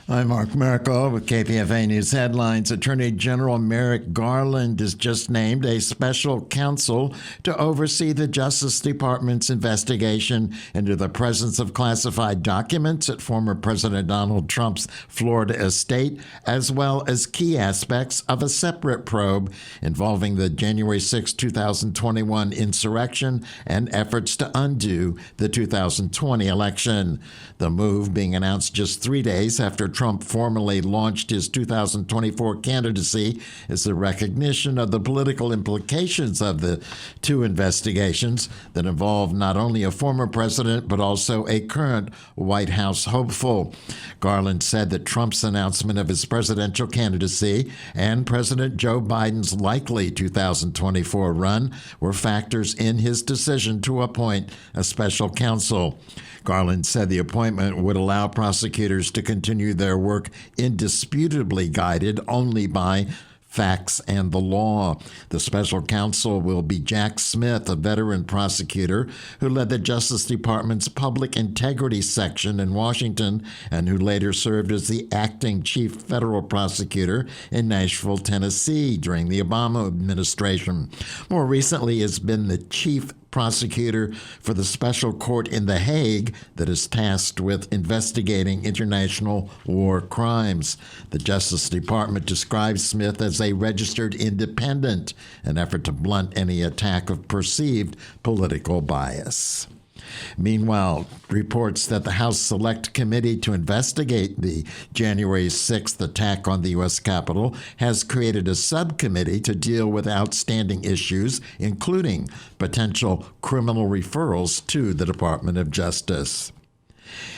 I'm Mark Merkel with KPFA News Headlines. Attorney General Merrick Garland is just named a special counsel to oversee the Justice Department's investigation into the presence of classified documents at former President Donald Trump's Florida estate, as well as key aspects of a separate probe involving the January 6, 2021 insurrection and efforts to undo the 2020 election. The move being announced just 3 days after Trump formally launched his 2024 candidacy is a recognition of the political implications of the two investigations that involve not only a former president but also a current White House hopeful. Garland said that Trump's announcement of his presidential candidacy and President Joe Biden's likely 2024 run were factors in his decision to appoint a special counsel. Garland said the appointment would allow prosecutors to continue their work indisputably guided only by facts and the law. The special counsel will be Jack Smith, a veteran prosecutor who led the Justice Department's Public Integrity Section in Washington and who later served as the acting chief federal prosecutor in Nashville, Tennessee during the Obama administration. More recently, has been the chief prosecutor for the special court in The Hague that is tasked with investigating international war crimes. The Justice Department describes Smith as a registered independent, an effort to blunt any attack of perceived political bias. Meanwhile, reports that the House Select Committee to investigate the January 6th attack on the U.S. Capitol has created a subcommittee to deal with outstanding issues, including potential criminal referrals to the Department of Justice.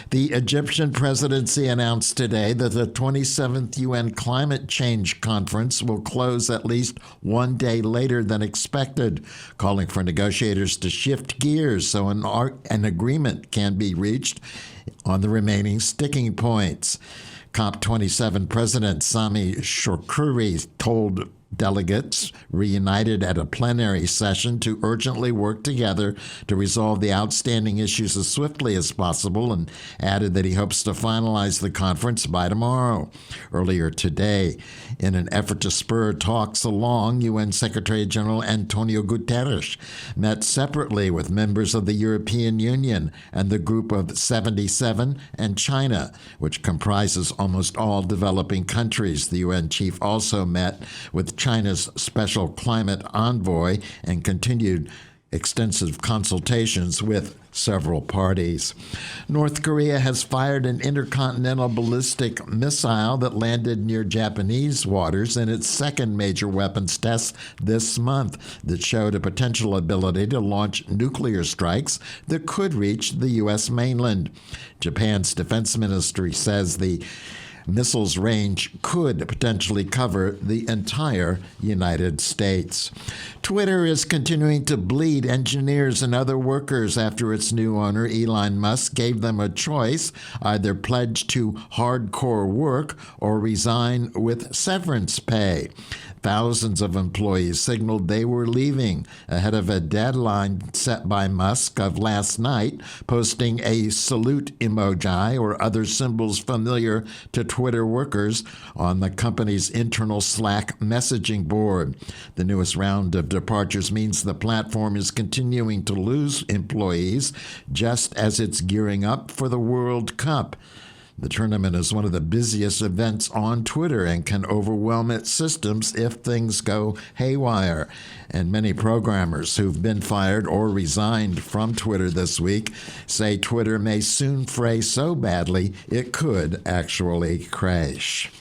The Egyptian presidency announced today that the 27th UN Climate Change Conference will close at least 1 day later than expected, calling for negotiators to shift gears so an agreement can be reached on the remaining sticking points. COP27 President Sami Shokuri told delegates reunited at a plenary session to urgently work together to resolve the outstanding issues as swiftly as possible, and added that he hopes to finalize the conference by tomorrow. Earlier today, in an effort to spur talks along, UN Secretary General Antonio Guterres met separately with members of the European Union and the Group of 77 and China, which comprises almost all developing countries. The UN chief also met with China's special climate envoy and continued extensive consultations with several parties. North Korea has fired an intercontinental ballistic missile that landed near Japanese waters in its second major weapons test this month that showed a potential ability to launch nuclear strikes that could reach the U.S. mainland. Japan's defense ministry says the missile's range could potentially cover the entire United States. Twitter is continuing to bleed engineers and other workers after its new owner, Elon Musk, gave them a choice: either pledge to hardcore work or resign with severance pay. Thousands of employees signaled they were leaving ahead of a deadline set by Musk of last night, posting a salute emoji or other symbols familiar to Twitter workers on the company's internal Slack messaging board. The newest round of departures means the platform is continuing to lose employees just as it's gearing up for the World Cup. The tournament is one of the busiest events on Twitter and can overwhelm its systems if things go haywire. And many programmers who've been fired or resigned from Twitter this week say Twitter may soon fray so badly it could actually crash.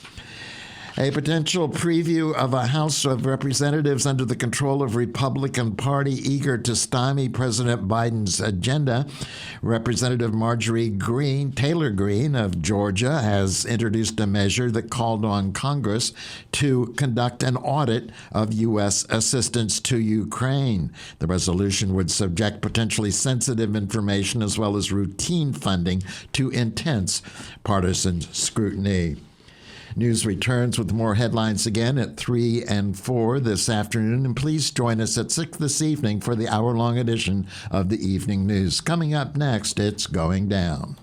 A potential preview of a House of Representatives under the control of Republican Party eager to stymie President Biden's agenda. Representative Marjorie Taylor Greene of Georgia has introduced a measure that called on Congress to conduct an audit of U.S. assistance to Ukraine. The resolution would subject potentially sensitive information as well as routine funding to intense partisan scrutiny. News returns with more headlines again at 3 and 4 this afternoon. And please join us at 6 this evening for the hour-long edition of the Evening News. Coming up next, it's Going Down.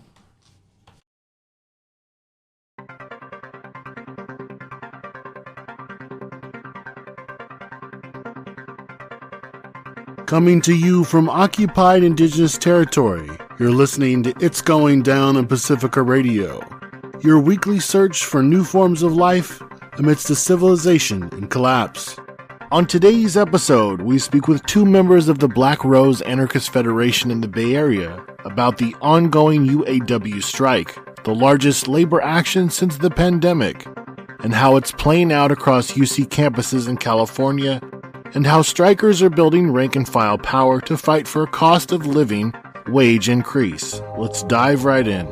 Coming to you from occupied Indigenous territory, you're listening to It's Going Down on Pacifica Radio, your weekly search for new forms of life amidst a civilization in collapse. On today's episode, we speak with two members of the Black Rose Anarchist Federation in the Bay Area about the ongoing UAW strike, the largest labor action since the pandemic, and how it's playing out across UC campuses in California, and how strikers are building rank-and-file power to fight for a cost of living wage increase. Let's dive right in.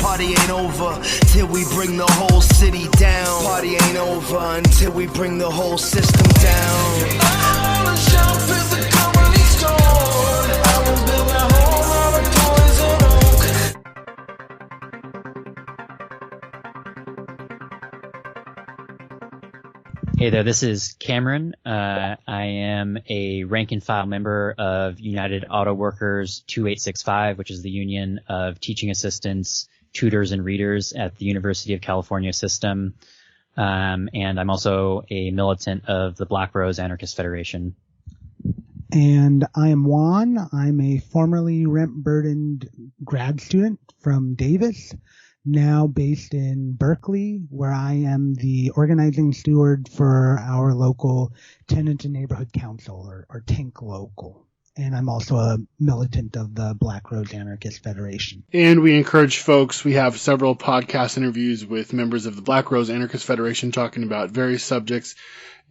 Party ain't over till we bring the whole city down. Party ain't over until we bring the whole system down. I wanna shop at the comedy store. I will build my home out of toys and oak. Hey there, this is Cameron. I am a rank-and-file member of United Auto Workers 2865, which is the union of teaching assistants, tutors, and readers at the University of California system. And I'm also a militant of the Black Rose Anarchist Federation. And I am Juan. I'm a formerly rent-burdened grad student from Davis, now based in Berkeley, where I am the organizing steward for our local Tenant and Neighborhood Council, or TANK Local. And I'm also a militant of the Black Rose Anarchist Federation. And we encourage folks, we have several podcast interviews with members of the Black Rose Anarchist Federation talking about various subjects.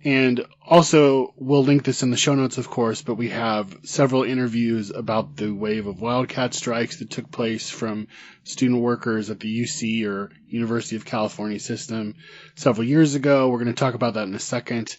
And also, we'll link this in the show notes, of course, but we have several interviews about the wave of wildcat strikes that took place from student workers at the UC or University of California system several years ago. We're going to talk about that in a second.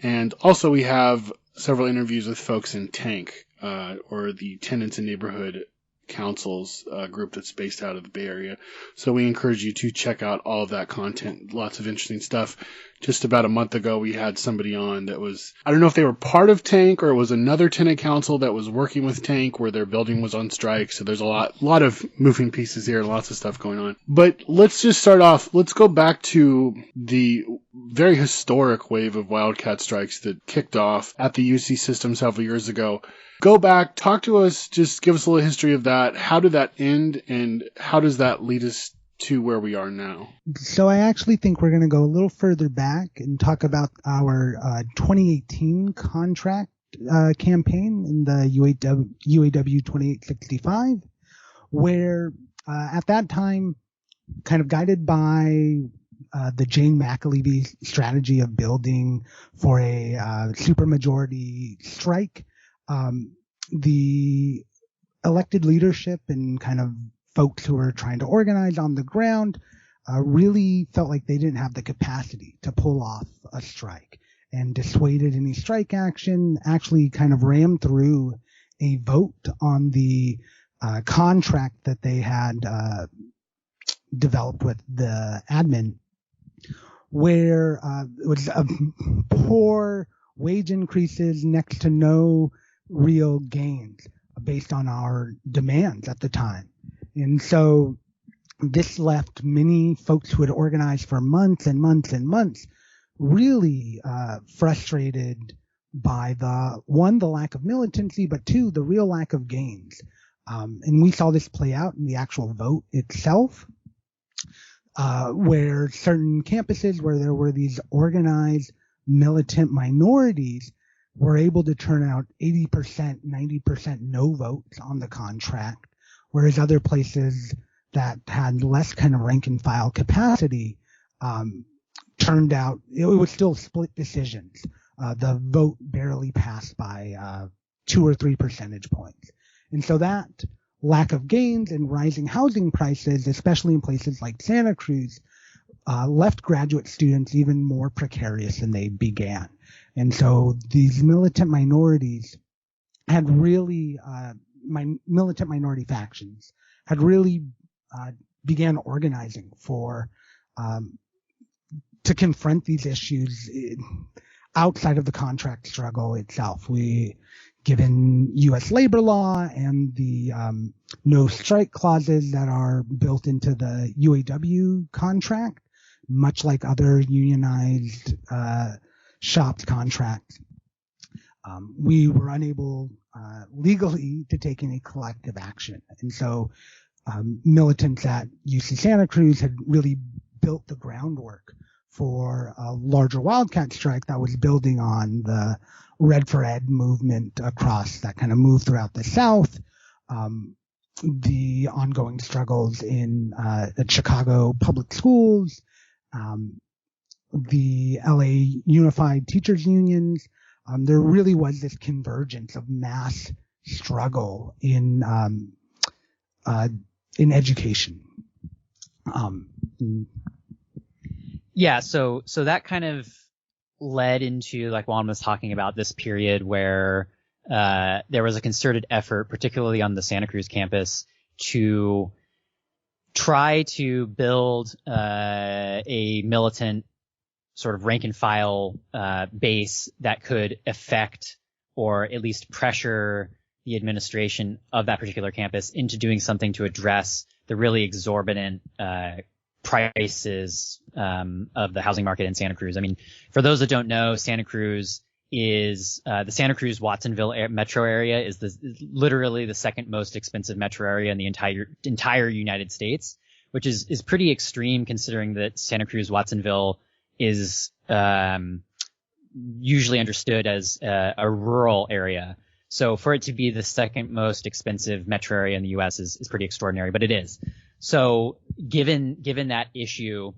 And also, we have several interviews with folks in TANK, or the Tenants and Neighborhood Councils group that's based out of the Bay Area. So we encourage you to check out all of that content. Lots of interesting stuff. Just about a month ago, we had somebody on that was, I don't know if they were part of TANK or it was another tenant council that was working with TANK where their building was on strike. So there's a lot of moving pieces here and lots of stuff going on. But let's just start off. Let's go back to the very historic wave of wildcat strikes that kicked off at the UC system several years ago. Go back, talk to us, just give us a little history of that. How did that end, and how does that lead us to where we are now? So I actually think we're going to go a little further back and talk about our 2018 contract campaign in the UAW 2865, where at that time, kind of guided by the Jane McAlevey strategy of building for a supermajority strike, the elected leadership and kind of folks who were trying to organize on the ground really felt like they didn't have the capacity to pull off a strike, and dissuaded any strike action, actually kind of rammed through a vote on the contract that they had developed with the admin, where it was poor wage increases, next to no real gains based on our demands at the time. And so this left many folks who had organized for months and months and months really frustrated by the lack of militancy, but two, the real lack of gains. And we saw this play out in the actual vote itself, where certain campuses where there were these organized militant minorities were able to turn out 80%, 90% no votes on the contract, whereas other places that had less kind of rank and file capacity turned out, it was still split decisions. The vote barely passed by 2 or 3 percentage points. And so that lack of gains and rising housing prices, especially in places like Santa Cruz, left graduate students even more precarious than they began. And so these militant minorities had really, militant minority factions had really began organizing for, to confront these issues outside of the contract struggle itself. Given U.S. labor law and the no strike clauses that are built into the UAW contract, much like other unionized shops contracts. We were unable legally to take any collective action. And so militants at UC Santa Cruz had really built the groundwork for a larger wildcat strike that was building on the Red for Ed movement across that kind of moved throughout the South. The ongoing struggles in at Chicago public schools, the LA Unified Teachers Unions. There really was this convergence of mass struggle in education. Yeah, so that kind of led into, like Juan was talking about, this period where there was a concerted effort, particularly on the Santa Cruz campus, to try to build a militant sort of rank and file base that could affect or at least pressure the administration of that particular campus into doing something to address the really exorbitant prices of the housing market in Santa Cruz. I mean, for those that don't know, Santa Cruz is the Santa Cruz Watsonville metro area is literally the second most expensive metro area in the entire United States, which is pretty extreme considering that Santa Cruz Watsonville is usually understood as a rural area. So for it to be the second most expensive metro area in the U.S. is pretty extraordinary, but it is. So given that issue,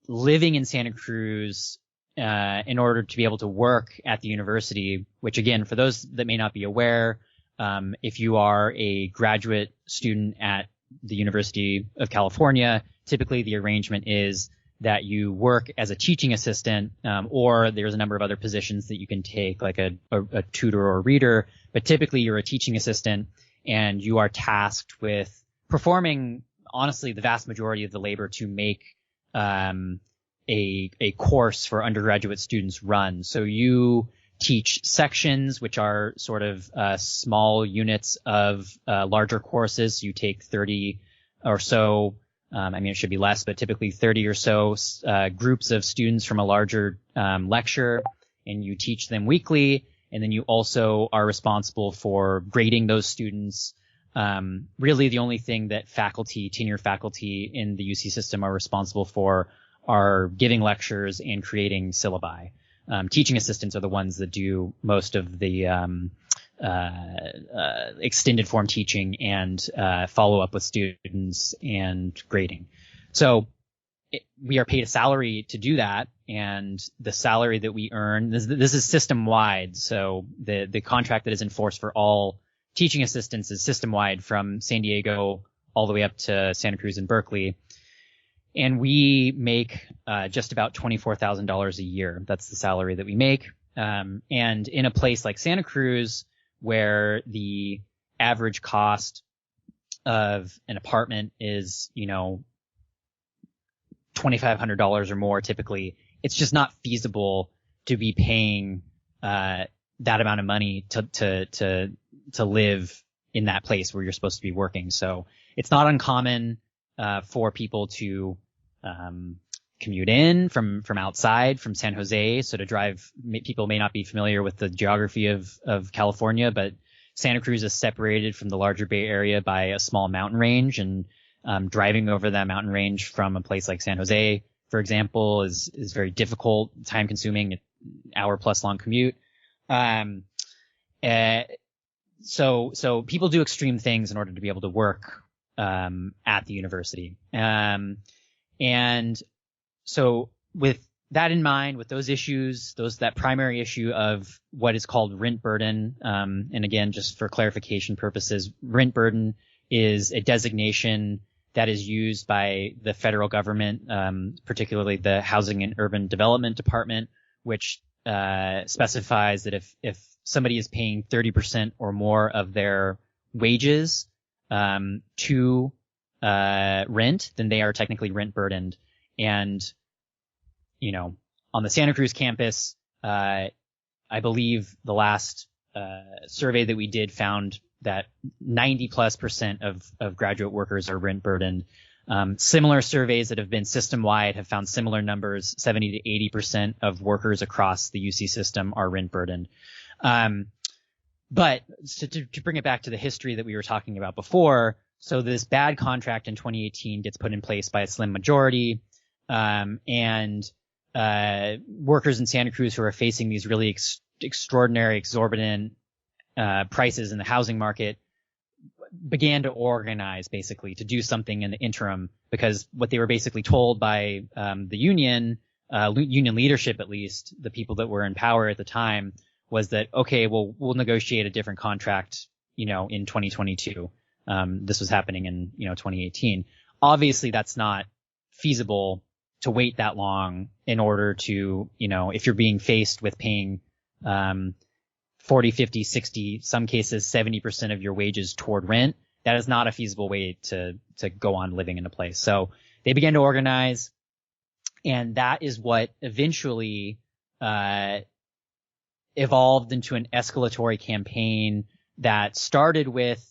living in Santa Cruz in order to be able to work at the university, which again, for those that may not be aware, if you are a graduate student at the University of California, typically the arrangement is that you work as a teaching assistant, or there's a number of other positions that you can take, like a tutor or a reader, but typically you're a teaching assistant and you are tasked with performing, honestly, the vast majority of the labor to make a course for undergraduate students run. So you teach sections, which are sort of small units of larger courses. You take 30 or so, it should be less, but typically 30 or so groups of students from a larger lecture, and you teach them weekly. And then you also are responsible for grading those students. Really the only thing that tenure faculty in the UC system are responsible for are giving lectures and creating syllabi. Teaching assistants are the ones that do most of the extended form teaching and follow up with students and grading. So we are paid a salary to do that, and the salary that we earn, this is system wide. So the contract that is enforced for all teaching assistants is system wide from San Diego all the way up to Santa Cruz and Berkeley. And we make just about $24,000 a year. That's the salary that we make. And in a place like Santa Cruz, where the average cost of an apartment is, $2,500 or more typically, it's just not feasible to be paying that amount of money to live in that place where you're supposed to be working. So it's not uncommon for people to commute in from outside, from San Jose. So to drive, people may not be familiar with the geography of California, but Santa Cruz is separated from the larger Bay Area by a small mountain range, and driving over that mountain range from a place like San Jose, for example, is very difficult, time consuming, hour plus long commute. So people do extreme things in order to be able to work at the university. And so with that in mind, with those issues, that primary issue of what is called rent burden, and again, just for clarification purposes, rent burden is a designation that is used by the federal government, particularly the Housing and Urban Development Department, which specifies that if somebody is paying 30% or more of their wages to rent, then they are technically rent burdened. And, on the Santa Cruz campus, I believe the last survey that we did found that 90+% of graduate workers are rent burdened. Similar surveys that have been system-wide have found similar numbers. 70 to 80% of workers across the UC system are rent burdened. But to bring it back to the history that we were talking about before, so this bad contract in 2018 gets put in place by a slim majority, and workers in Santa Cruz who are facing these really extraordinary, exorbitant prices in the housing market began to organize, basically to do something in the interim, because what they were basically told by the union leadership, at least the people that were in power at the time, was that, okay, well, we'll negotiate a different contract, in 2022. This was happening in 2018. Obviously, that's not feasible to wait that long in order to, if you're being faced with paying 40, 50, 60, some cases 70% of your wages toward rent, that is not a feasible way to go on living in a place. So they began to organize, and that is what eventually evolved into an escalatory campaign that started with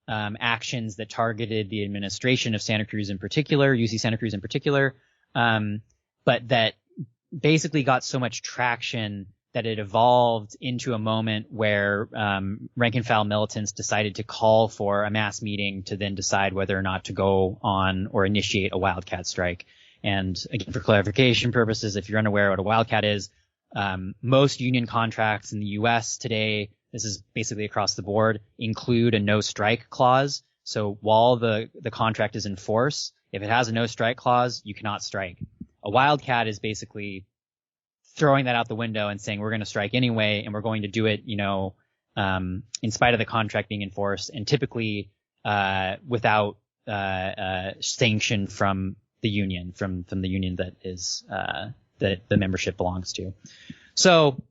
actions that targeted the administration of Santa Cruz in particular, UC Santa Cruz in particular, but that basically got so much traction that it evolved into a moment where rank and file militants decided to call for a mass meeting to then decide whether or not to go on or initiate a wildcat strike. And again, for clarification purposes, if you're unaware what a wildcat is, most union contracts in the U.S. today, this is basically across the board, include a no strike clause. So while the contract is in force, if it has a no strike clause, you cannot strike. A wildcat is basically throwing that out the window and saying we're going to strike anyway, and we're going to do it, in spite of the contract being enforced, and typically without sanction from the union, from the union that is that the membership belongs to. So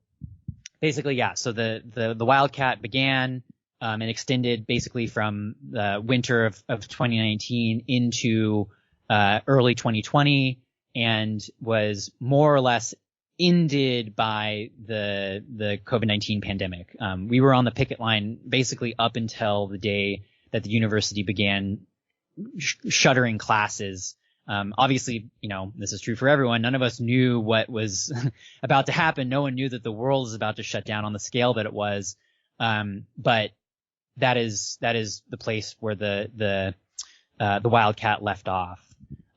basically, yeah. So the wildcat began and extended basically from the winter of 2019 into early 2020, and was more or less ended by the COVID-19 pandemic. We were on the picket line basically up until the day that the university began shuttering classes. Obviously, this is true for everyone. None of us knew what was about to happen. No one knew that the world was about to shut down on the scale that it was. But that is the place where the wildcat left off.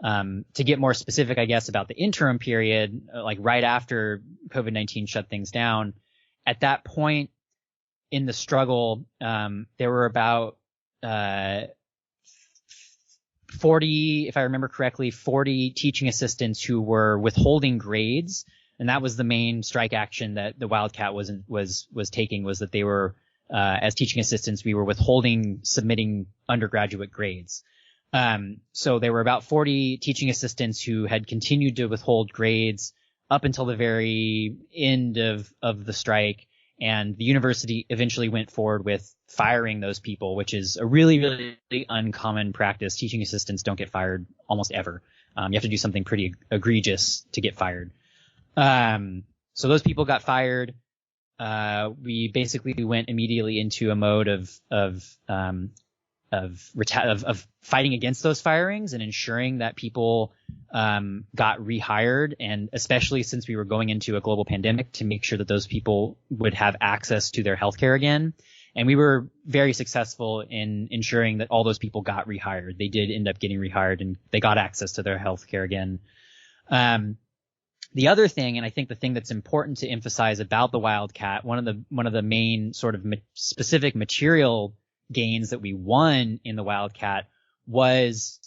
To get more specific, I guess, about the interim period, like right after COVID-19 shut things down, at that point in the struggle, there were about 40, if I remember correctly, 40 teaching assistants who were withholding grades, and that was the main strike action that the wildcat was taking, was that they were, as teaching assistants, we were withholding submitting undergraduate grades. So there were about 40 teaching assistants who had continued to withhold grades up until the very end of the strike. And the university eventually went forward with firing those people, which is a really, really uncommon practice. Teaching assistants don't get fired almost ever. You have to do something pretty egregious to get fired. So those people got fired. We basically went immediately into a mode of fighting against those firings and ensuring that people got rehired, and especially since we were going into a global pandemic, to make sure that those people would have access to their healthcare again. And we were very successful in ensuring that all those people got rehired. They did end up getting rehired, and they got access to their healthcare again. The other thing, and I think the thing that's important to emphasize about the wildcat, one of the main sort of specific material gains that we won in the wildcat was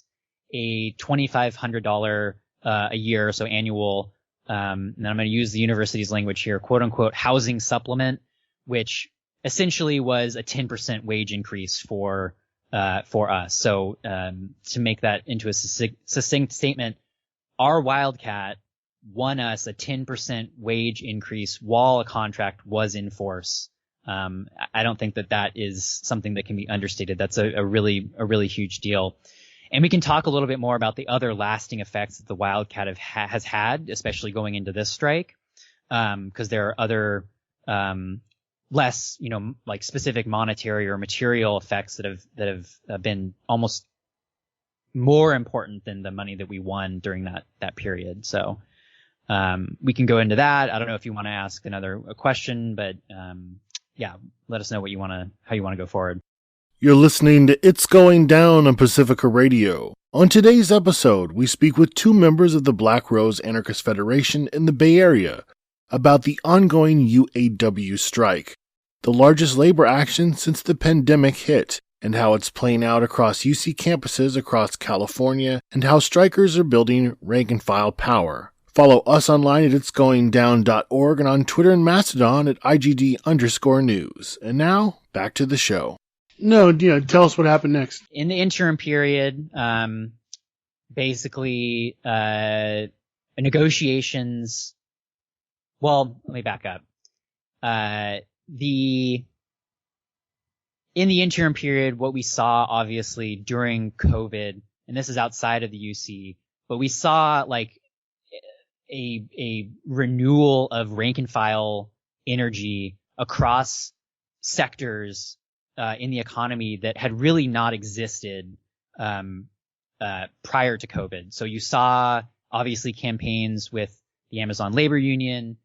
a $2,500 a year, so annual, and I'm going to use the university's language here, quote unquote, housing supplement, which essentially was a 10% wage increase for us. So to make that into a succinct statement, our wildcat won us a 10% wage increase while a contract was in force. I don't think that is something that can be understated. That's a really huge deal. And we can talk a little bit more about the other lasting effects that the wildcat has had, especially going into this strike, because there are other less, like specific monetary or material effects that have been almost more important than the money that we won during that period. So we can go into that. I don't know if you want to ask another question, but yeah, let us know how you want to go forward. You're listening to It's Going Down on Pacifica Radio. On today's episode, we speak with two members of the Black Rose Anarchist Federation in the Bay Area about the ongoing UAW strike, the largest labor action since the pandemic hit, and how it's playing out across UC campuses across California, and how strikers are building rank-and-file power. Follow us online at itsgoingdown.org and on Twitter and Mastodon at IGD_news. And now, back to the show. No, tell us what happened next. In the interim period, basically, negotiations. Well, let me back up. In the interim period, what we saw obviously during COVID, and this is outside of the UC, but we saw like a renewal of rank and file energy across sectors in the economy that had really not existed prior to COVID. So you saw obviously campaigns with the Amazon Labor Union.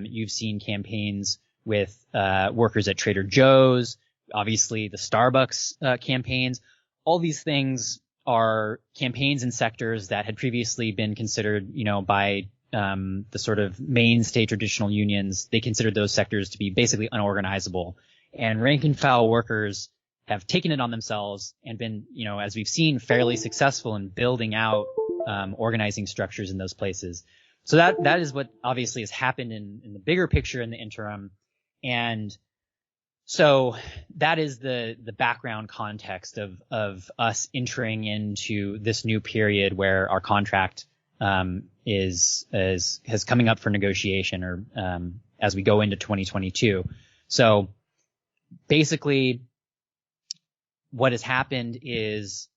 You've seen campaigns with workers at Trader Joe's, obviously the Starbucks campaigns. All these things are campaigns in sectors that had previously been considered, by the sort of mainstay traditional unions. They considered those sectors to be basically unorganizable. And rank and file workers have taken it on themselves and been, as we've seen, fairly successful in building out organizing structures in those places. So that is what obviously has happened in the bigger picture in the interim. And so that is the background context of us entering into this new period where our contract is coming up for negotiation, or as we go into 2022. So basically, what has happened is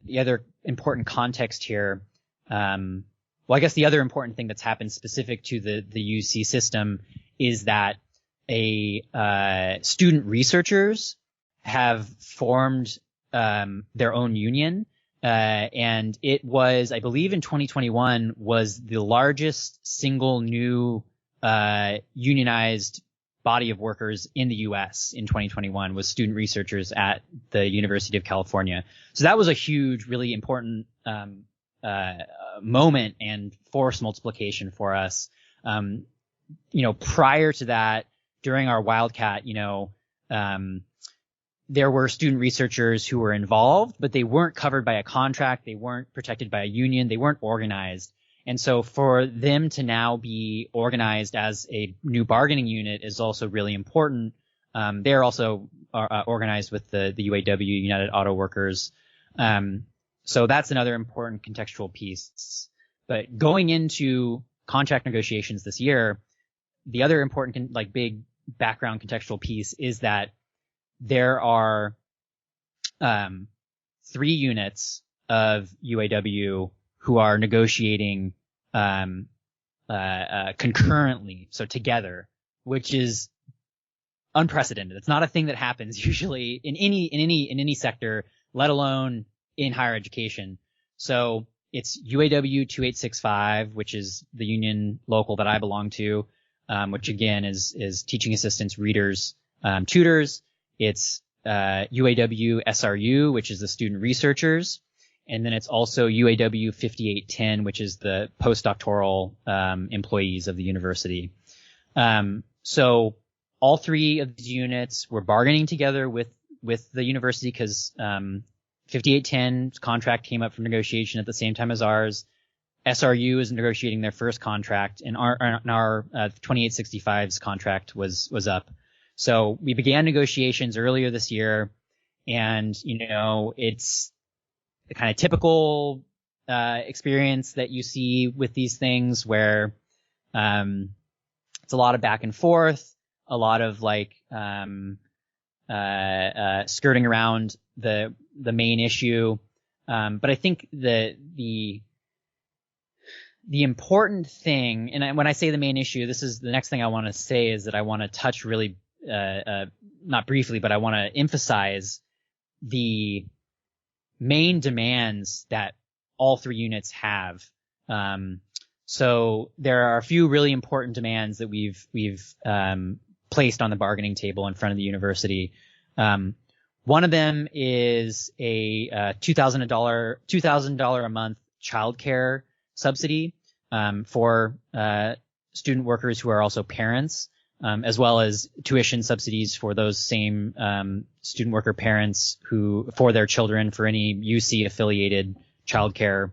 the other important context here. Well, I guess the other important thing that's happened specific to the UC system is that student researchers have formed their own union, and it was, I believe, in 2021 was the largest single new unionized body of workers in the U.S. in 2021 was student researchers at the University of California. So that was a huge, really important moment and force multiplication for us. Prior to that, during our Wildcat, there were student researchers who were involved, but they weren't covered by a contract. They weren't protected by a union. They weren't organized. And so for them to now be organized as a new bargaining unit is also really important. They're also organized with the UAW, United Auto Workers. So that's another important contextual piece. But going into contract negotiations this year, the other important, big background contextual piece is that there are 3 units of UAW who are negotiating concurrently, so together, which is unprecedented. It's not a thing that happens usually in any sector, let alone in higher education. So it's UAW 2865, which is the union local that I belong to, which again is teaching assistants, readers, tutors. It's UAW SRU, which is the student researchers. And then it's also UAW 5810, which is the postdoctoral employees of the university. So all 3 of these units were bargaining together with the university because 5810's contract came up for negotiation at the same time as ours. SRU is negotiating their first contract, and our 2865's contract was up. So we began negotiations earlier this year, and it's the kind of typical experience that you see with these things where it's a lot of back and forth, a lot of skirting around the main issue. But I think the important thing, and when I say the main issue, this is the next thing I want to say, is that I want to touch really, not briefly, but I want to emphasize the main demands that all three units have. So there are a few really important demands that we've placed on the bargaining table in front of the university. One of them is a $2,000 a month childcare subsidy for student workers who are also parents, as well as tuition subsidies for those same student worker parents who for their children for any UC affiliated childcare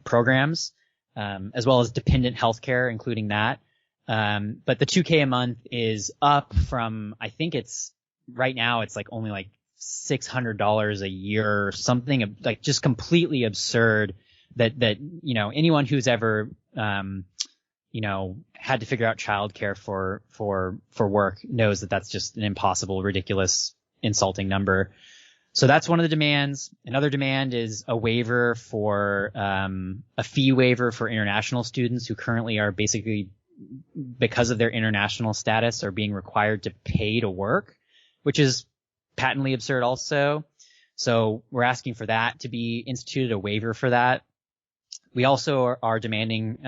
programs, as well as dependent healthcare, including that. But the $2,000 a month is up from, I think right now it's like only like $600 a year or something, like just completely absurd that anyone who's ever, had to figure out childcare for work knows that that's just an impossible, ridiculous, insulting number. So that's one of the demands. Another demand is a waiver for, a fee waiver for international students who currently are basically, because of their international status, are being required to pay to work, which is patently absurd also. So we're asking for that to be instituted, a waiver for that. We also are demanding,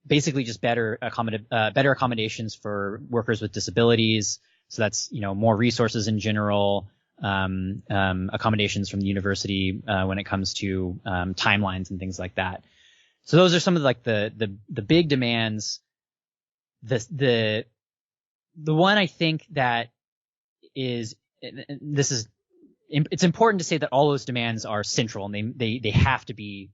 basically just better accommodations for workers with disabilities. So that's, more resources in general, accommodations from the university, when it comes to, timelines and things like that. So those are some of the big demands. The one I think that is, it's important to say that all those demands are central and they have to be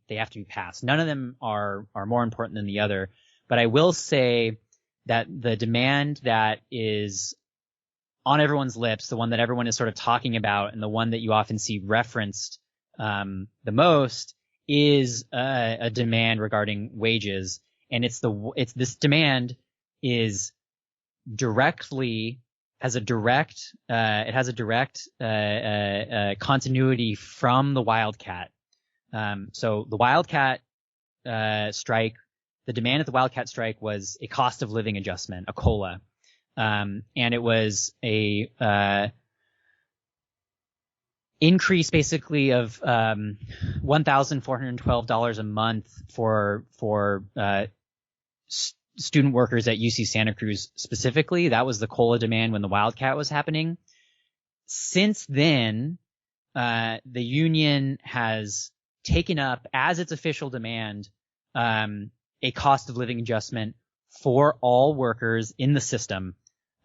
passed. None of them are more important than the other. But I will say that the demand that is on everyone's lips, the one that everyone is sort of talking about, and the one that you often see referenced the most is a demand regarding wages. And this demand is has a direct continuity from the Wildcat. So the Wildcat strike, the demand at the Wildcat strike was a cost of living adjustment, a COLA. And it was a increase basically of $1,412 a month for student workers at UC Santa Cruz specifically. That was the COLA demand when the Wildcat was happening. Since then, the union has taken up as its official demand a cost of living adjustment for all workers in the system.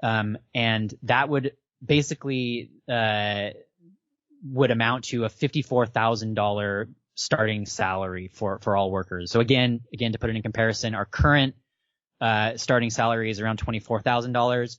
And that would basically would amount to a $54,000 starting salary for all workers. So again, to put it in comparison, our current starting salary is around $24,000.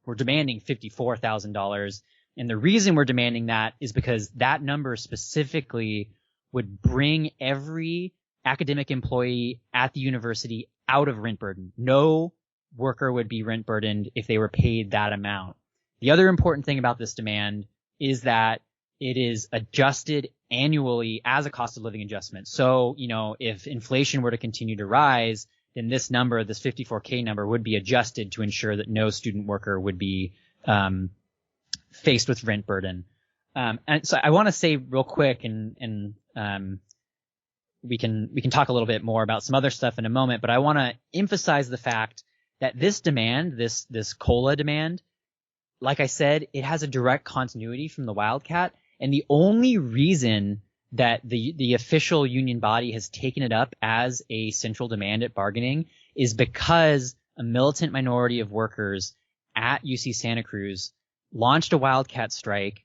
We're demanding $54,000. And the reason we're demanding that is because that number specifically would bring every academic employee at the university out of rent burden. No worker would be rent burdened if they were paid that amount. The other important thing about this demand is that it is adjusted annually as a cost of living adjustment. So, if inflation were to continue to rise, then this number, this $54,000 number, would be adjusted to ensure that no student worker would be faced with rent burden. And so I want to say real quick, and we can talk a little bit more about some other stuff in a moment, but I want to emphasize the fact that this demand, this COLA demand, like I said, it has a direct continuity from the Wildcat, and the only reason that the official union body has taken it up as a central demand at bargaining is because a militant minority of workers at UC Santa Cruz launched a Wildcat strike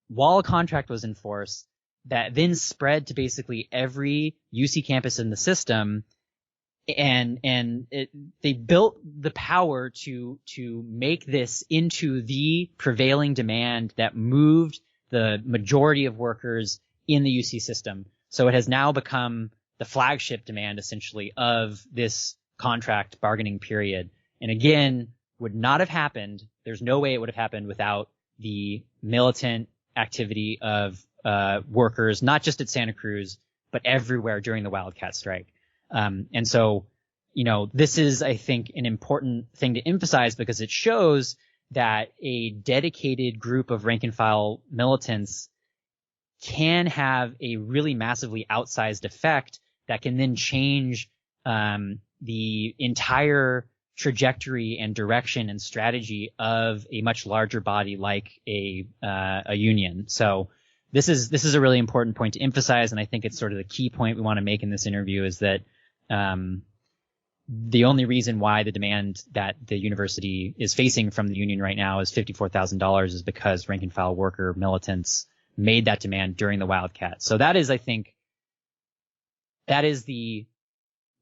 while a contract was in force that then spread to basically every UC campus in the system. And they built the power to make this into the prevailing demand that moved the majority of workers in the UC system. So it has now become the flagship demand essentially of this contract bargaining period. And again, would not have happened. There's no way it would have happened without the militant activity of workers, not just at Santa Cruz, but everywhere during the Wildcat strike. And so, this is, I think, an important thing to emphasize because it shows that a dedicated group of rank and file militants can have a really massively outsized effect that can then change the entire trajectory and direction and strategy of a much larger body like a union. So this is a really important point to emphasize, and I think it's sort of the key point we want to make in this interview is that the only reason why the demand that the university is facing from the union right now is $54,000 is because rank and file worker militants made that demand during the Wildcat. So that is, I think, that is the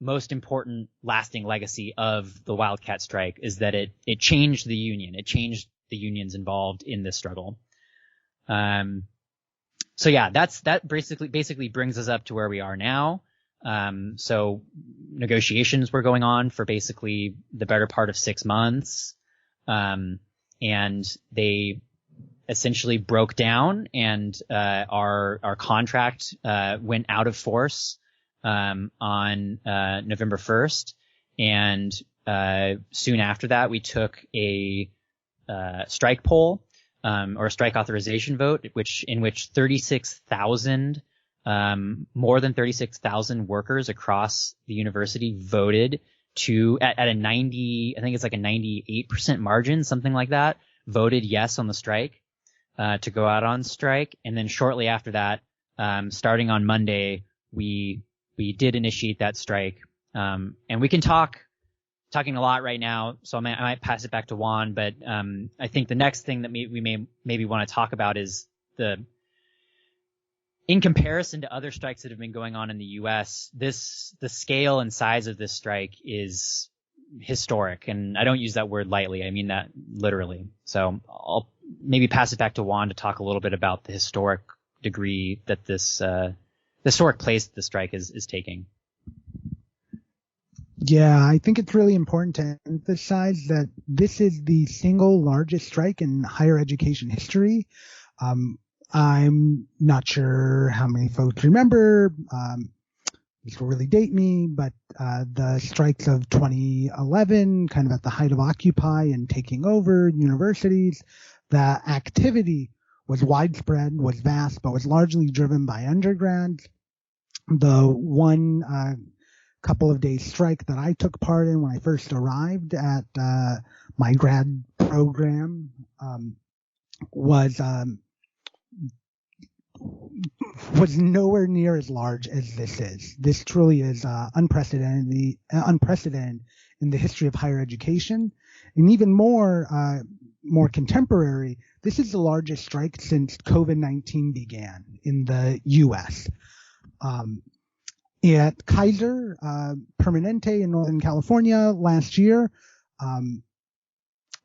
most important lasting legacy of the Wildcat strike, is that it changed the union. It changed the unions involved in this struggle. So yeah, that basically brings us up to where we are now. So negotiations were going on for basically the better part of 6 months. And they essentially broke down, and our contract went out of force on November 1st. And soon after that, we took a strike poll or a strike authorization vote, in which 36,000 more than 36,000 workers across the university voted to at a 90, I think it's like a 98% margin, something like that, voted yes on the strike, to go out on strike. And then shortly after that, starting on Monday, we did initiate that strike. And we can talking a lot right now, so I might pass it back to Juan, but I think the next thing that we may maybe want to talk about is in comparison to other strikes that have been going on in the U.S., the scale and size of this strike is historic, and I don't use that word lightly. I mean that literally. So I'll maybe pass it back to Juan to talk a little bit about the historic degree that the historic place the strike is taking. Yeah, I think it's really important to emphasize that this is the single largest strike in higher education history. I'm not sure how many folks remember, this will really date me, but the strikes of 2011, kind of at the height of Occupy and taking over universities, the activity was widespread, was vast, but was largely driven by undergrads. The one couple of days strike that I took part in when I first arrived at my grad program was nowhere near as large as this is. This truly is unprecedented in the history of higher education, and even more contemporary. This is the largest strike since COVID-19 began in the U.S. At Kaiser Permanente in Northern California last year,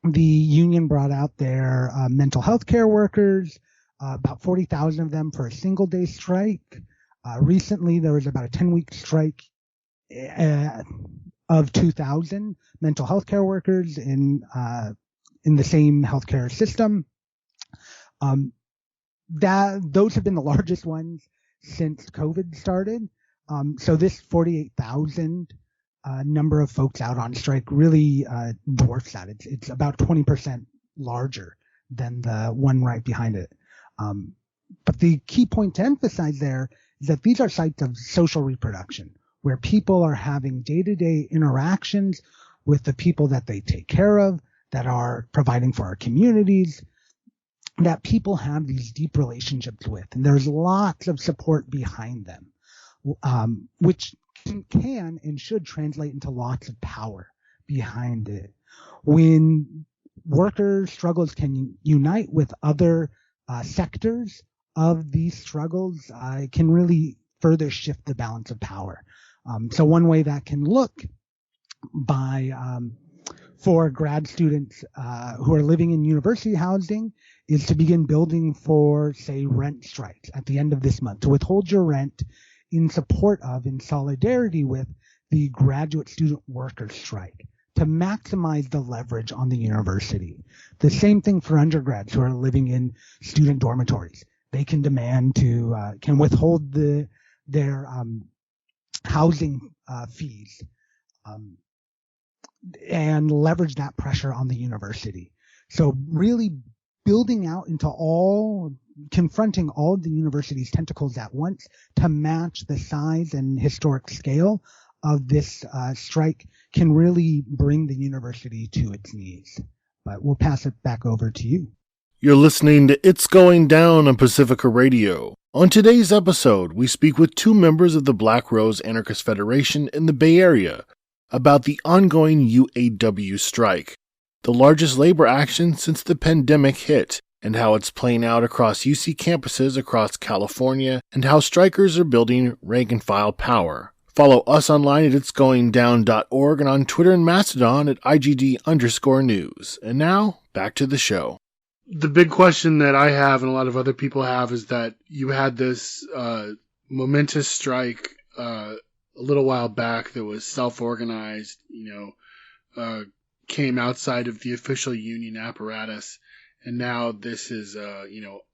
the union brought out their mental health care workers, about 40,000 of them for a single day strike. Recently, there was about a 10-week strike of 2,000 mental health care workers in the same healthcare system. Those have been the largest ones since COVID started. So this 48,000 number of folks out on strike really dwarfs that. It's about 20% larger than the one right behind it. But the key point to emphasize there is that these are sites of social reproduction, where people are having day-to-day interactions with the people that they take care of, that are providing for our communities, that people have these deep relationships with. And there's lots of support behind them, which can and should translate into lots of power behind it. When worker struggles can unite with other sectors of these struggles, can really further shift the balance of power. So one way that can look for grad students who are living in university housing is to begin building for, say, rent strikes at the end of this month, to withhold your rent in support of, in solidarity with, the graduate student workers strike, to maximize the leverage on the university. The same thing for undergrads who are living in student dormitories. They can demand can withhold their housing fees and leverage that pressure on the university. So really building out confronting all of the university's tentacles at once to match the size and historic scale of this strike can really bring the university to its knees. But we'll pass it back over to you. You're listening to It's Going Down on Pacifica Radio. On today's episode, we speak with two members of the Black Rose Anarchist Federation in the Bay Area about the ongoing UAW strike, the largest labor action since the pandemic hit, and how it's playing out across UC campuses across California, and how strikers are building rank-and-file power. Follow us online at itsgoingdown.org and on Twitter and Mastodon at IGD_news. And now, back to the show. The big question that I have and a lot of other people have is that you had this momentous strike a little while back that was self-organized, came outside of the official union apparatus. And now this is,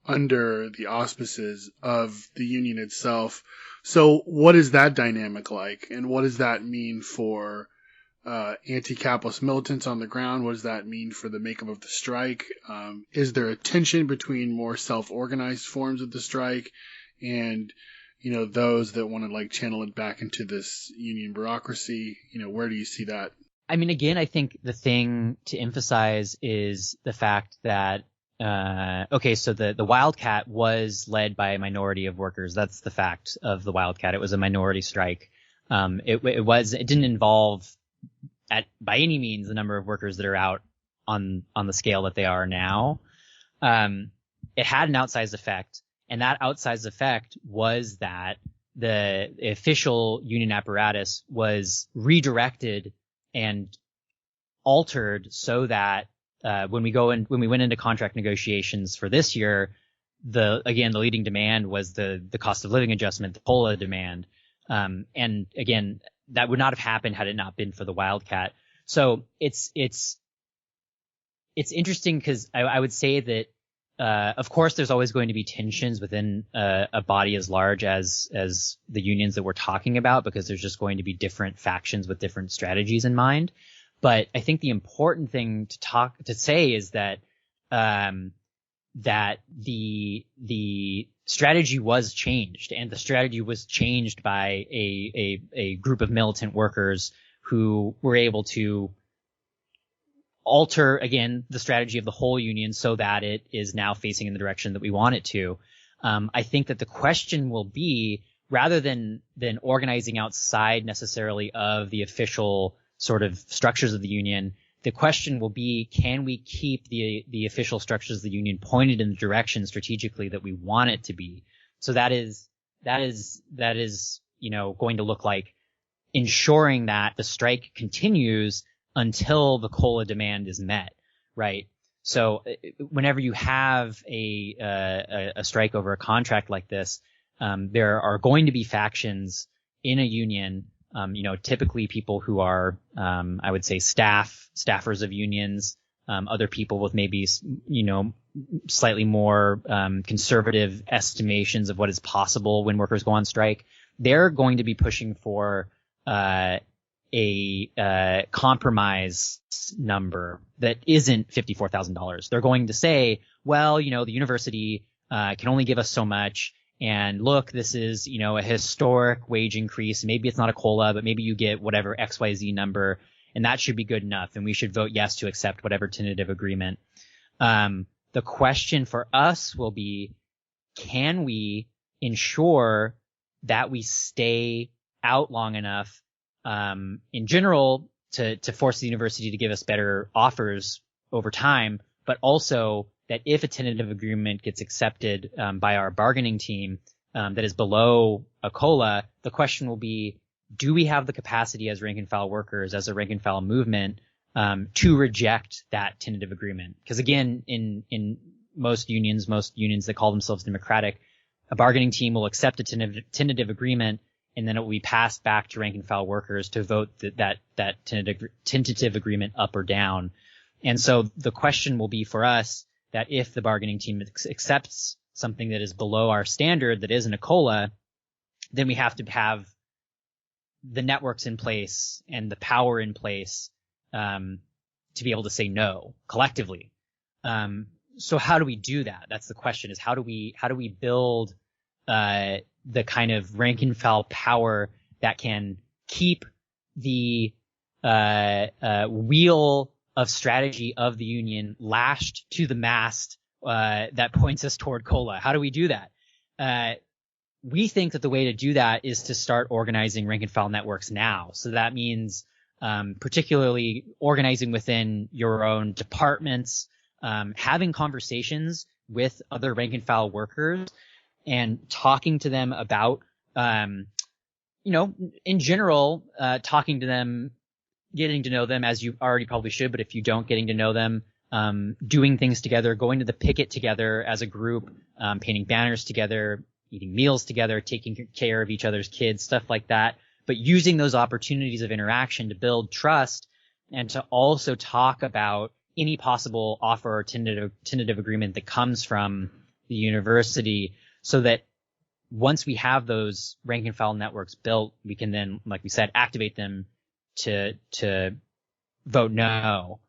under the auspices of the union itself. So what is that dynamic like? And what does that mean for anti-capitalist militants on the ground? What does that mean for the makeup of the strike? Is there a tension between more self-organized forms of the strike and, those that want to channel it back into this union bureaucracy? Where do you see that? I mean, again, I think the thing to emphasize is the fact that, so the Wildcat was led by a minority of workers. That's the fact of the Wildcat. It was a minority strike. It didn't involve by any means the number of workers that are out on the scale that they are now. It had an outsized effect, and that outsized effect was that the official union apparatus was redirected and altered so that when we went into contract negotiations for this year, the leading demand was the cost of living adjustment, the COLA demand. And again, that would not have happened had it not been for the Wildcat. So it's interesting because I would say that, of course, there's always going to be tensions within a body as large as the unions that we're talking about, because there's just going to be different factions with different strategies in mind. But I think the important thing to say is that that the strategy was changed, and the strategy was changed by a group of militant workers who were able to alter, again, the strategy of the whole union so that it is now facing in the direction that we want it to. I think that the question will be, rather than organizing outside necessarily of the official sort of structures of the union, the question will be, can we keep the official structures of the union pointed in the direction strategically that we want it to be? So that is going to look like ensuring that the strike continues until the COLA demand is met, right? So whenever you have a strike over a contract like this, there are going to be factions in a union, typically people who are, I would say staffers of unions, other people with maybe, slightly more conservative estimations of what is possible when workers go on strike. They're going to be pushing for a compromise number that isn't $54,000. They're going to say, well, the university can only give us so much. And look, this is, a historic wage increase. Maybe it's not a COLA, but maybe you get whatever XYZ number, and that should be good enough. And we should vote yes to accept whatever tentative agreement. The question for us will be, can we ensure that we stay out long enough, in general, to force the university to give us better offers over time, but also that if a tentative agreement gets accepted by our bargaining team that is below a COLA, the question will be, do we have the capacity as rank and file workers, as a rank and file movement, to reject that tentative agreement? Because again, in most unions that call themselves democratic, a bargaining team will accept a tentative agreement, and then it will be passed back to rank and file workers to vote that tentative agreement up or down. And so the question will be for us that if the bargaining team accepts something that is below our standard, that isn't a COLA, then we have to have the networks in place and the power in place to be able to say no collectively. So how do we do that? That's the question, is how do we build the kind of rank and file power that can keep the wheel of strategy of the union lashed to the mast that points us toward COLA? How do we do that? We think that the way to do that is to start organizing rank and file networks now. So that means particularly organizing within your own departments, having conversations with other rank and file workers and talking to them about, in general, talking to them, getting to know them as you already probably should, but if you don't, getting to know them, doing things together, going to the picket together as a group, painting banners together, eating meals together, taking care of each other's kids, stuff like that. But using those opportunities of interaction to build trust and to also talk about any possible offer or tentative agreement that comes from the university, so that once we have those rank and file networks built, we can then, like we said, activate them to vote no.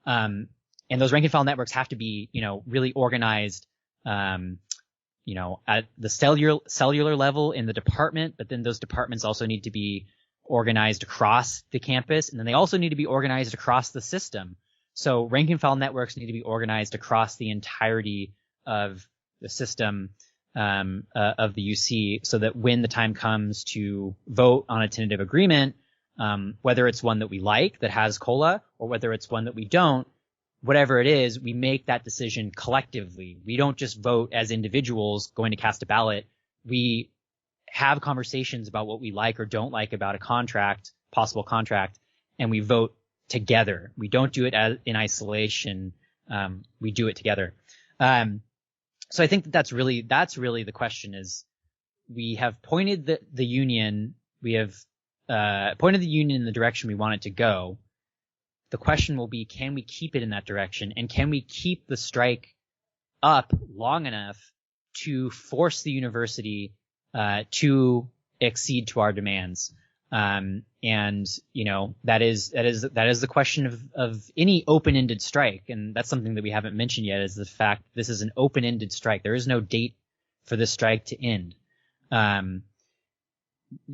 And those rank and file networks have to be, really organized, at the cellular level in the department, but then those departments also need to be organized across the campus, and then they also need to be organized across the system. So rank and file networks need to be organized across the entirety of the system of the UC, so that when the time comes to vote on a tentative agreement, whether it's one that we like that has COLA or whether it's one that we don't, whatever it is, we make that decision collectively. We don't just vote as individuals going to cast a ballot. We have conversations about what we like or don't like about a possible contract, and we vote together. We don't do it in isolation. We do it together. So I think that's really the question, is we have pointed the union, pointed the union in the direction we want it to go. The question will be, can we keep it in that direction? And can we keep the strike up long enough to force the university to accede to our demands? And that is the question of any open-ended strike. And that's something that we haven't mentioned yet, is the fact this is an open-ended strike. There is no date for this strike to end.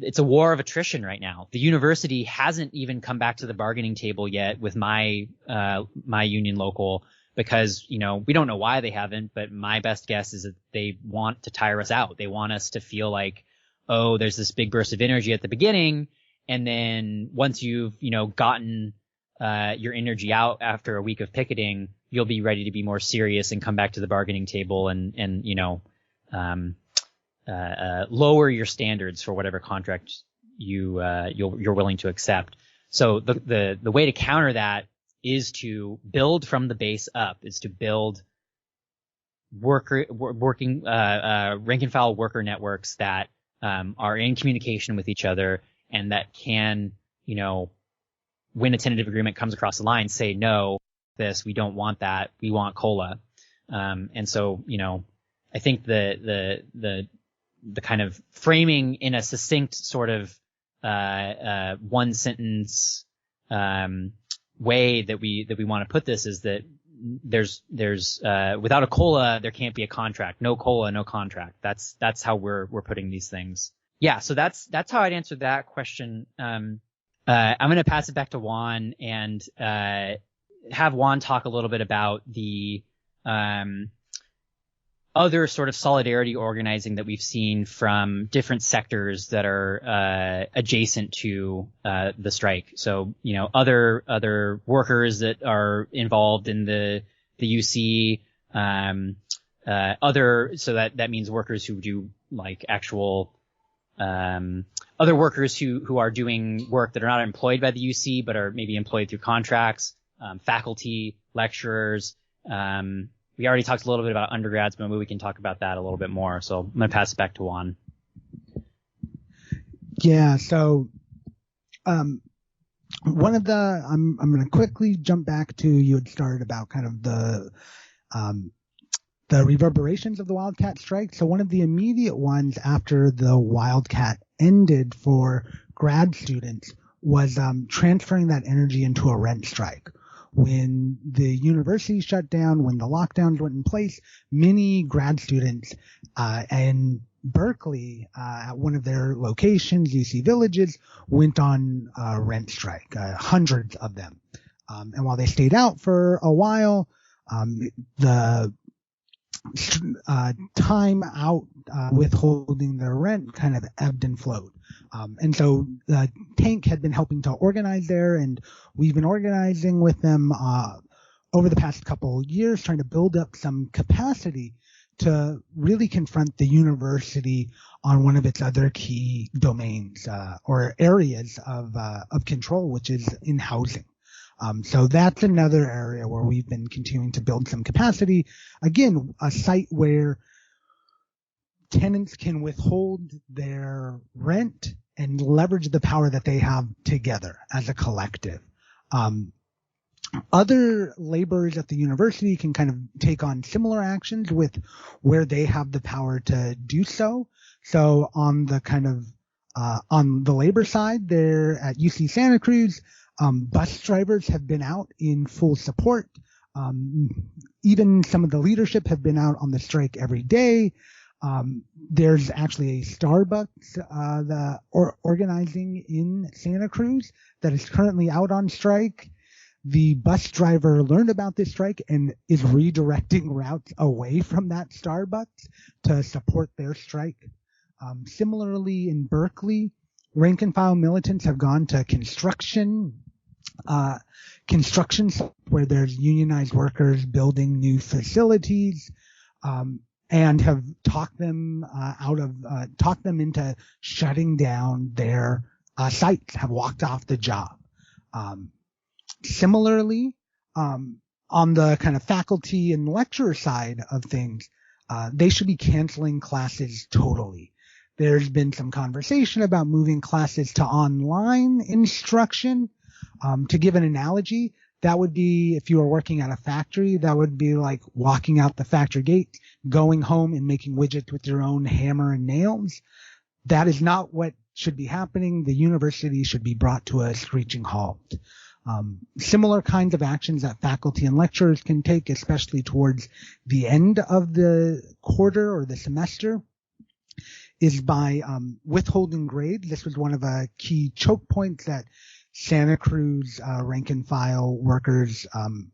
It's a war of attrition right now. The university hasn't even come back to the bargaining table yet with my union local, because, we don't know why they haven't, but my best guess is that they want to tire us out. They want us to feel like, oh, there's this big burst of energy at the beginning, and then once you've, gotten your energy out after a week of picketing, you'll be ready to be more serious and come back to the bargaining table and lower your standards for whatever contract you're willing to accept. So the way to counter that is to build from the base up, is to build working rank and file worker networks that are in communication with each other, and that can, when a tentative agreement comes across the line, say, no, we don't want that, we want COLA. And so, I think the kind of framing in a succinct sort of one sentence way that we want to put this is that there's without a COLA there can't be a contract. No COLA, no contract. That's how we're putting these things. Yeah, so that's how I'd answer that question. I'm going to pass it back to Juan and have Juan talk a little bit about the other sort of solidarity organizing that we've seen from different sectors that are adjacent to the strike. So, other workers that are involved in the UC, so that means workers who do like actual other workers who are doing work that are not employed by the UC but are maybe employed through contracts, faculty, lecturers. We already talked a little bit about undergrads, but maybe we can talk about that a little bit more. So I'm going to pass it back to Juan. Yeah. So, I'm going to quickly jump back to, you had started about kind of the reverberations of the Wildcat strike. So one of the immediate ones after the Wildcat ended for grad students was transferring that energy into a rent strike. when the university shut down, when the lockdowns went in place, many grad students in Berkeley, at one of their locations, UC Villages, went on rent strike, hundreds of them. And while they stayed out for a while, the time out withholding their rent kind of ebbed and flowed. And so Tank had been helping to organize there, and we've been organizing with them over the past couple years, trying to build up some capacity to really confront the university on one of its other key domains or areas of control, which is in housing. So that's another area where we've been continuing to build some capacity. Again, a site where tenants can withhold their rent and leverage the power that they have together as a collective. Other laborers at the university can kind of take on similar actions with where they have the power to do so. So on the kind of on the labor side, there at UC Santa Cruz, bus drivers have been out in full support. Even some of the leadership have been out on the strike every day. There's actually a Starbucks organizing in Santa Cruz that is currently out on strike. The bus driver learned about this strike and is redirecting routes away from that Starbucks to support their strike. Similarly, in Berkeley, rank and file militants have gone to construction where there's unionized workers building new facilities, and have talked them into shutting down their sites, have walked off the job. Similarly, on the kind of faculty and lecturer side of things, they should be canceling classes totally. There's been some conversation about moving classes to online instruction. To give an analogy, that would be if you were working at a factory, that would be like walking out the factory gate, going home and making widgets with your own hammer and nails. That is not what should be happening. The university should be brought to a screeching halt. Similar kinds of actions that faculty and lecturers can take, especially towards the end of the quarter or the semester, is by withholding grades. This was one of the key choke points that Santa Cruz rank and file workers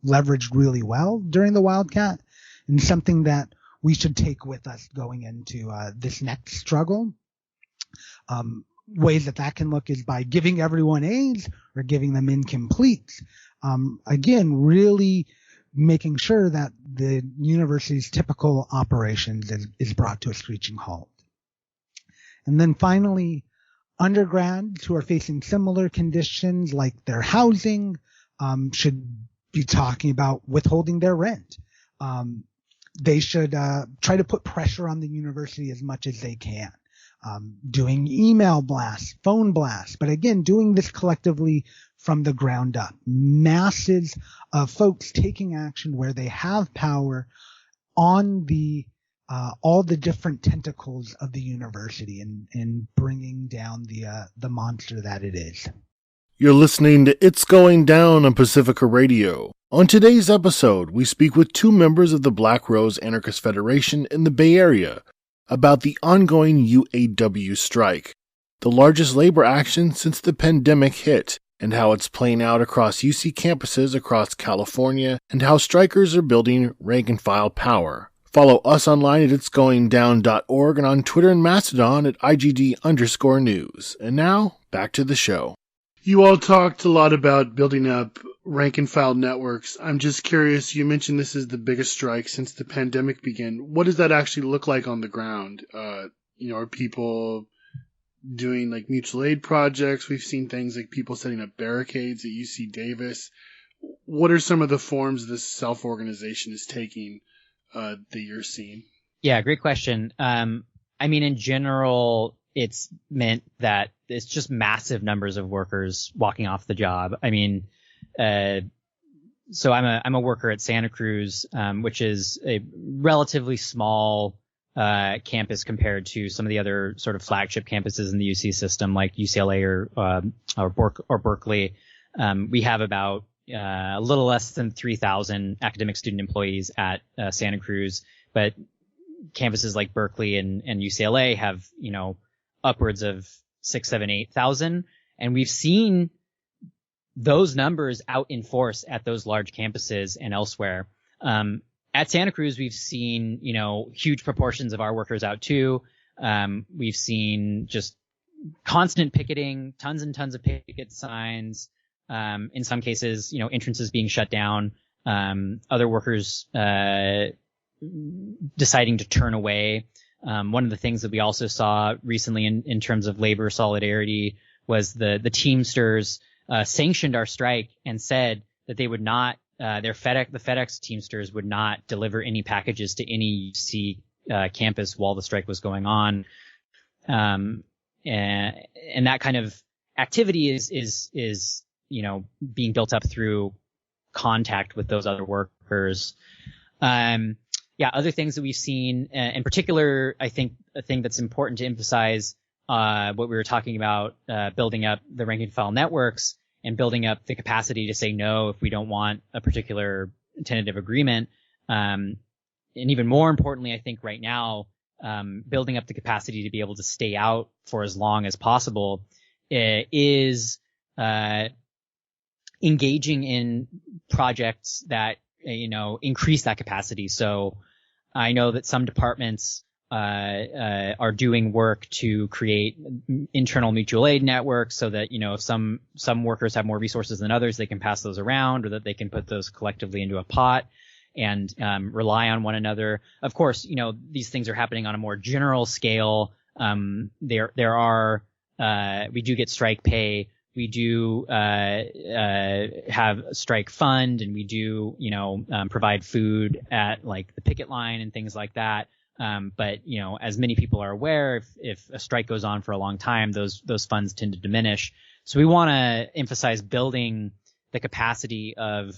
leveraged really well during the Wildcat, and something that we should take with us going into this next struggle. Ways that can look is by giving everyone A's or giving them incompletes. Again, really making sure that the university's typical operations is brought to a screeching halt. And then finally, undergrads who are facing similar conditions like their housing should be talking about withholding their rent. They should try to put pressure on the university as much as they can. Doing email blasts, phone blasts, but again, doing this collectively from the ground up. Masses of folks taking action where they have power on the all the different tentacles of the university and bringing down the monster that it is. You're listening to It's Going Down on Pacifica Radio. On today's episode, we speak with two members of the Black Rose Anarchist Federation in the Bay Area about the ongoing UAW strike, the largest labor action since the pandemic hit, and how it's playing out across UC campuses across California, and how strikers are building rank-and-file power. Follow us online at itsgoingdown.org and on Twitter and Mastodon at IGD_news. And now, back to the show. You all talked a lot about building up rank-and-file networks. I'm just curious, you mentioned this is the biggest strike since the pandemic began. What does that actually look like on the ground? Are people doing like mutual aid projects? We've seen things like people setting up barricades at UC Davis. What are some of the forms this self-organization is taking that you're seeing? Yeah, great question. In general, it's meant that it's just massive numbers of workers walking off the job. So I'm a worker at Santa Cruz, which is a relatively small campus compared to some of the other sort of flagship campuses in the UC system, like UCLA or Berkeley. We have about a little less than 3,000 academic student employees at Santa Cruz, but campuses like Berkeley and UCLA have, upwards of 6, 7, 8,000. And we've seen those numbers out in force at those large campuses and elsewhere. At Santa Cruz, we've seen, huge proportions of our workers out too. We've seen just constant picketing, tons and tons of picket signs. In some cases, entrances being shut down. Other workers, deciding to turn away. One of the things that we also saw recently in terms of labor solidarity was the Teamsters sanctioned our strike and said that they would not, the FedEx Teamsters would not deliver any packages to any UC campus while the strike was going on. And that kind of activity is being built up through contact with those other workers. Other things that we've seen, in particular, I think a thing that's important to emphasize, what we were talking about, building up the rank and file networks and building up the capacity to say no if we don't want a particular tentative agreement. And even more importantly, I think right now, building up the capacity to be able to stay out for as long as possible is engaging in projects that increase that capacity. So I know that some departments are doing work to create internal mutual aid networks so that if some workers have more resources than others, they can pass those around, or that they can put those collectively into a pot and rely on one another. Of course, these things are happening on a more general scale. We do get strike pay. We do have a strike fund, and we do provide food at like the picket line and things like that. But as many people are aware, if a strike goes on for a long time, those funds tend to diminish. So we want to emphasize building the capacity of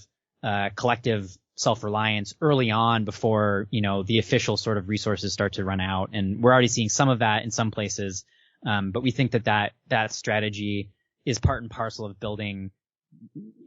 collective self-reliance early on before the official sort of resources start to run out. And we're already seeing some of that in some places, but we think that strategy is part and parcel of building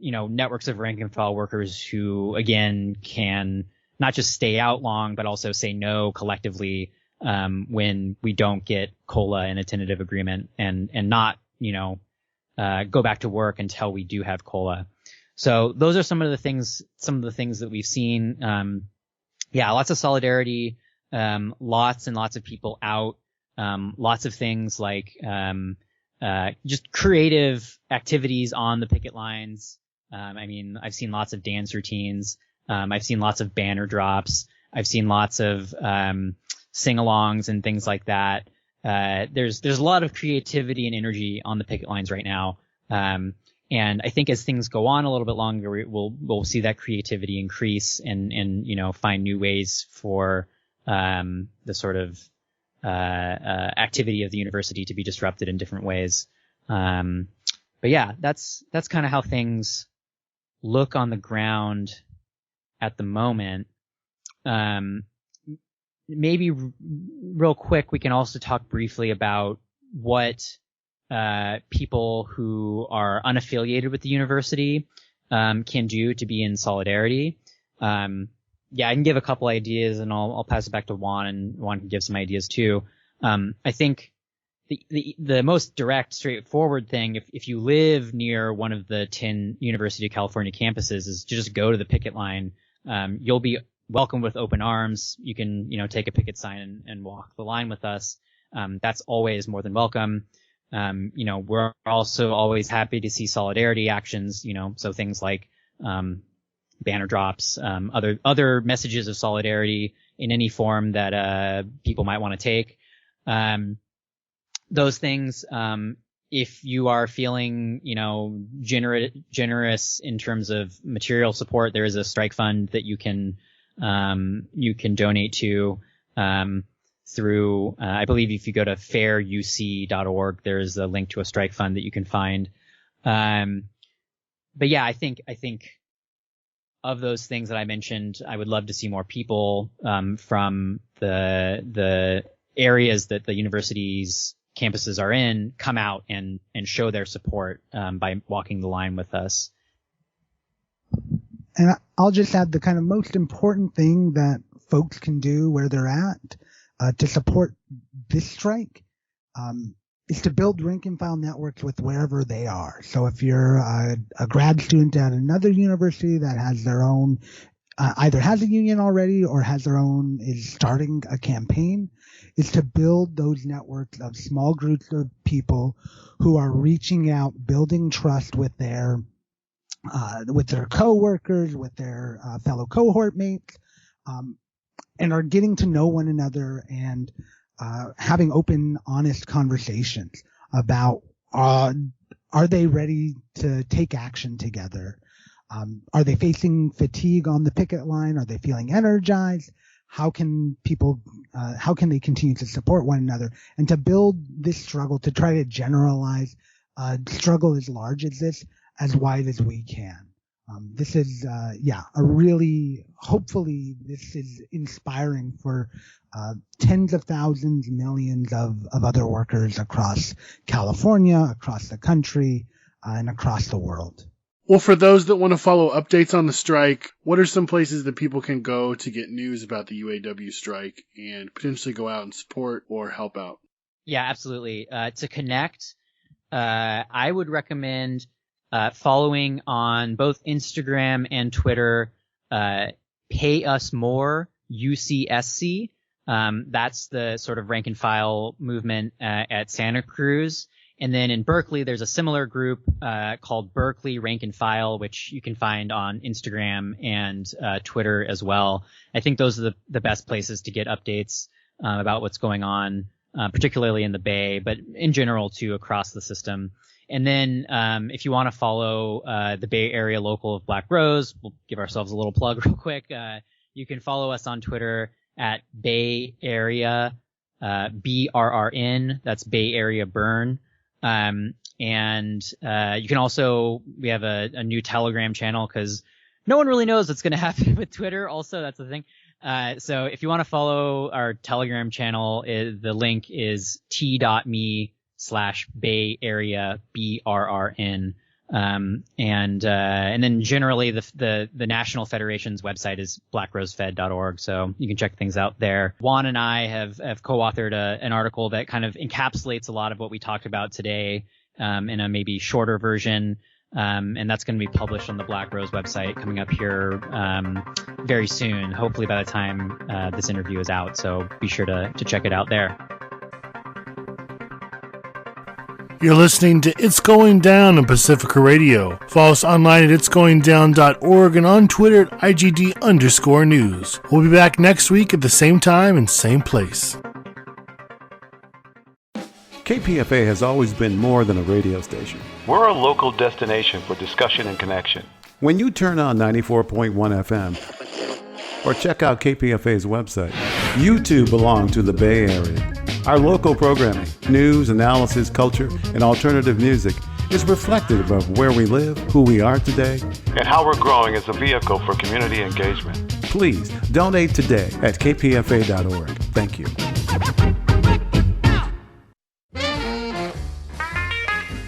networks of rank and file workers who again can not just stay out long, but also say no collectively when we don't get COLA in a tentative agreement, and not go back to work until we do have COLA. So those are some of the things that we've seen. Lots of solidarity, lots and lots of people out, lots of things like just creative activities on the picket lines. I've seen lots of dance routines. I've seen lots of banner drops. I've seen lots of sing-alongs and things like that. There's a lot of creativity and energy on the picket lines right now. And I think as things go on a little bit longer, we'll see that creativity increase and find new ways for the sort of activity of the university to be disrupted in different ways. But yeah, that's kind of how things look on the ground at the moment. Maybe real quick, we can also talk briefly about what people who are unaffiliated with the university can do to be in solidarity. I can give a couple ideas, and I'll pass it back to Juan, and Juan can give some ideas too. I think the most direct, straightforward thing, if you live near one of the 10 University of California campuses, is to just go to the picket line. You'll be welcomed with open arms. You can, take a picket sign and walk the line with us. That's always more than welcome. We're also always happy to see solidarity actions, so things like, banner drops, other messages of solidarity in any form that, people might want to take. Those things, if you are feeling, generous in terms of material support, there is a strike fund that you can donate to, through, I believe if you go to fairuc.org, there's a link to a strike fund that you can find. But yeah, I think of those things that I mentioned, I would love to see more people, from the areas that the university's campuses are in come out and show their support, by walking the line with us. And I'll just add the kind of most important thing that folks can do where they're at to support this strike is to build rank and file networks with wherever they are. So if you're a grad student at another university that has their own, either has a union already or has their own, is starting a campaign, is to build those networks of small groups of people who are reaching out, building trust with their coworkers, with their fellow cohort mates, and are getting to know one another and having open, honest conversations about are they ready to take action together? Are they facing fatigue on the picket line? Are they feeling energized? How can they continue to support one another and to build this struggle, to try to generalize a struggle as large as this, as wide as we can. This is, hopefully this is inspiring for tens of thousands, millions of other workers across California, across the country, and across the world. Well, for those that want to follow updates on the strike, what are some places that people can go to get news about the UAW strike and potentially go out and support or help out? Yeah, absolutely. To connect, I would recommend following on both Instagram and Twitter, Pay Us More, UCSC. That's the sort of rank and file movement at Santa Cruz. And then in Berkeley, there's a similar group called Berkeley Rank and File, which you can find on Instagram and Twitter as well. I think those are the best places to get updates about what's going on, particularly in the Bay, but in general too across the system. And then if you want to follow the Bay Area local of Black Rose, we'll give ourselves a little plug real quick. You can follow us on Twitter at Bay Area BRRN. That's Bay Area Burn. And you can also, we have a new Telegram channel because no one really knows what's going to happen with Twitter. Also, that's the thing. So if you want to follow our Telegram channel, the link is t.me/Bay Area BRRN. And then generally the National Federation's website is blackrosefed.org. So you can check things out there. Juan and I have co-authored an article that kind of encapsulates a lot of what we talked about today, in a maybe shorter version. And that's going to be published on the Black Rose website coming up here, very soon, hopefully by the time, this interview is out. So be sure to check it out there. You're listening to It's Going Down on Pacifica Radio. Follow us online at itsgoingdown.org and on Twitter at IGD_news. We'll be back next week at the same time and same place. KPFA has always been more than a radio station. We're a local destination for discussion and connection. When you turn on 94.1 FM or check out KPFA's website, you too belong to the Bay Area. Our local programming, news, analysis, culture, and alternative music is reflective of where we live, who we are today, and how we're growing as a vehicle for community engagement. Please donate today at kpfa.org. Thank you.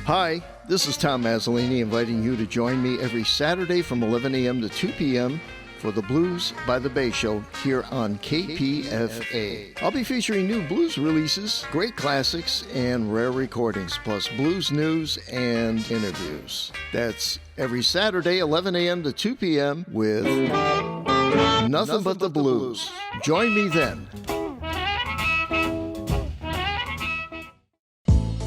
Hi, this is Tom Mazzolini inviting you to join me every Saturday from 11 a.m. to 2 p.m. for the Blues by the Bay Show here on KPFA. I'll be featuring new blues releases, great classics, and rare recordings, plus blues news and interviews. That's every Saturday, 11 a.m. to 2 p.m. with Nothing But the Blues. Join me then.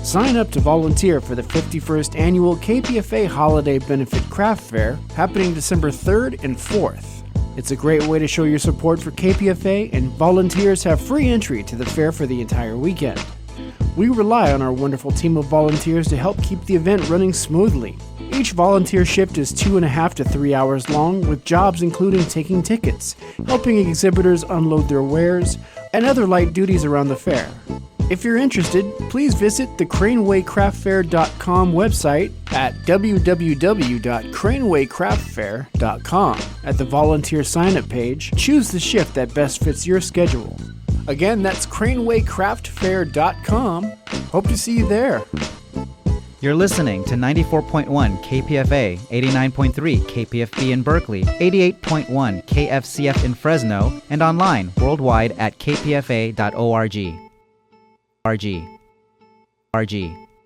Sign up to volunteer for the 51st Annual KPFA Holiday Benefit Craft Fair happening December 3rd and 4th. It's a great way to show your support for KPFA, and volunteers have free entry to the fair for the entire weekend. We rely on our wonderful team of volunteers to help keep the event running smoothly. Each volunteer shift is 2.5 to 3 hours long, with jobs including taking tickets, helping exhibitors unload their wares, and other light duties around the fair. If you're interested, please visit the cranewaycraftfair.com website at www.cranewaycraftfair.com. At the volunteer sign-up page, choose the shift that best fits your schedule. Again, that's cranewaycraftfair.com. Hope to see you there. You're listening to 94.1 KPFA, 89.3 KPFB in Berkeley, 88.1 KFCF in Fresno, and online worldwide at kpfa.org. RG.